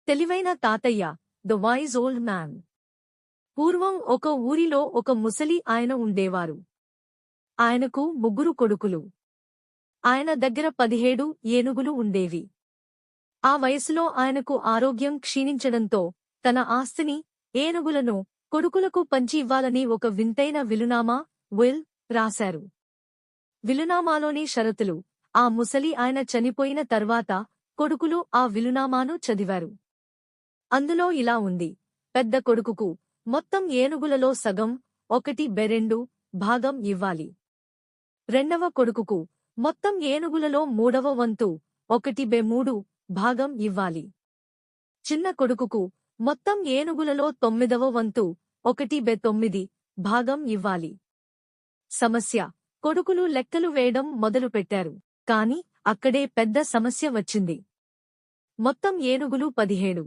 తెలివైన తాతయ్య, the wise old man. పూర్వం ఒక ఊరిలో ఒక ముసలి ఆయన ఉండేవారు. ఆయనకు 3 కొడుకులు. ఆయన దగ్గర 17 ఏనుగులు ఉండేవి. ఆ వయసులో ఆయనకు ఆరోగ్యం క్షీణించడంతో తన ఆస్తిని, ఏనుగులను కొడుకులకు పంచి ఇవ్వాలని ఒక వింతైన విలునామా, విల్, రాశారు. విలునామాలోని షరతులు, ఆ ముసలి ఆయన చనిపోయిన తర్వాత కొడుకులు ఆ విలునామాను చదివారు. అందులో ఇలా ఉంది: పెద్ద కొడుకుకు మొత్తం ఏనుగులలో సగం, 1/2 భాగం ఇవ్వాలి. రెండవ కొడుకుకు మొత్తం ఏనుగులలో 3వ వంతు, 1/3 భాగం ఇవ్వాలి. చిన్న కొడుకుకు మొత్తం ఏనుగులలో 9వ వంతు, 1/9 భాగం ఇవ్వాలి. సమస్య: కొడుకులు లెక్కలు వేయడం మొదలుపెట్టారు. కాని అక్కడే పెద్ద సమస్య వచ్చింది. మొత్తం ఏనుగులు 17.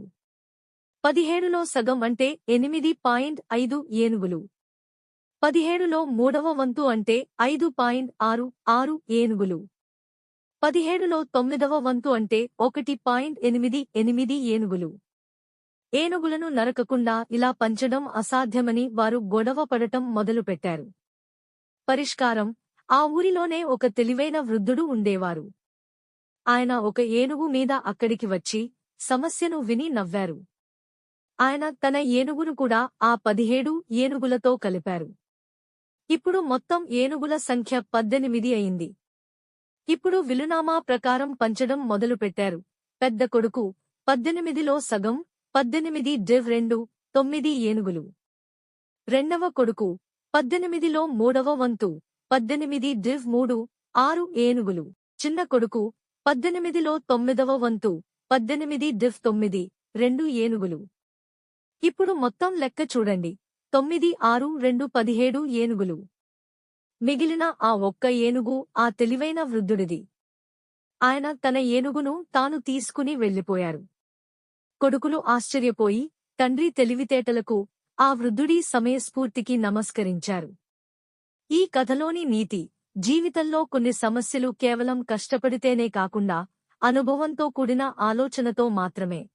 17లో సగం అంటే 8.5 ఏనుగులు. 17లో 3వ వంతు అంటే 5.66 ఏనుగులు. 17లో 9వ వంతు అంటే 1.88 ఏనుగులు. ఏనుగులను నరకకుండా ఇలా పంచడం అసాధ్యమని వారు గొడవ పడటం మొదలుపెట్టారు. పరిష్కారం: ఆ ఊరిలోనే ఒక తెలివైన వృద్ధుడు ఉండేవారు. ఆయన ఒక ఏనుగు మీద అక్కడికి వచ్చి సమస్యను విని నవ్వారు. ఆయన తన ఏనుగును కూడా ఆ 17 ఏనుగులతో కలిపారు. ఇప్పుడు మొత్తం ఏనుగుల సంఖ్య 18 అయింది. ఇప్పుడు విలునామా ప్రకారం పంచడం మొదలుపెట్టారు. పెద్ద కొడుకు 18లో సగం, 18/2, 9 ఏనుగులు. రెండవ కొడుకు 18లో 3వ వంతు, 18/3, 6 ఏనుగులు. చిన్న కొడుకు 18లో 9వ వంతు, 18/9, 2 ఏనుగులు. ఇప్పుడు మొత్తం లెక్క చూడండి. 9, 6, 2, 17 ఏనుగులు. మిగిలిన ఆ ఒక్క ఏనుగు ఆ తెలివైన వృద్ధుడిది. ఆయన తన ఏనుగును తాను తీసుకుని వెళ్ళిపోయారు. కొడుకులు ఆశ్చర్యపోయి తండ్రి తెలివితేటలకు, ఆ వృద్ధుడి సమయస్ఫూర్తికి నమస్కరించారు. ఈ కథలోని నీతి: జీవితంలో కొన్ని సమస్యలు కేవలం కష్టపడితేనే కాకుండా అనుభవంతో కూడిన ఆలోచనతో మాత్రమే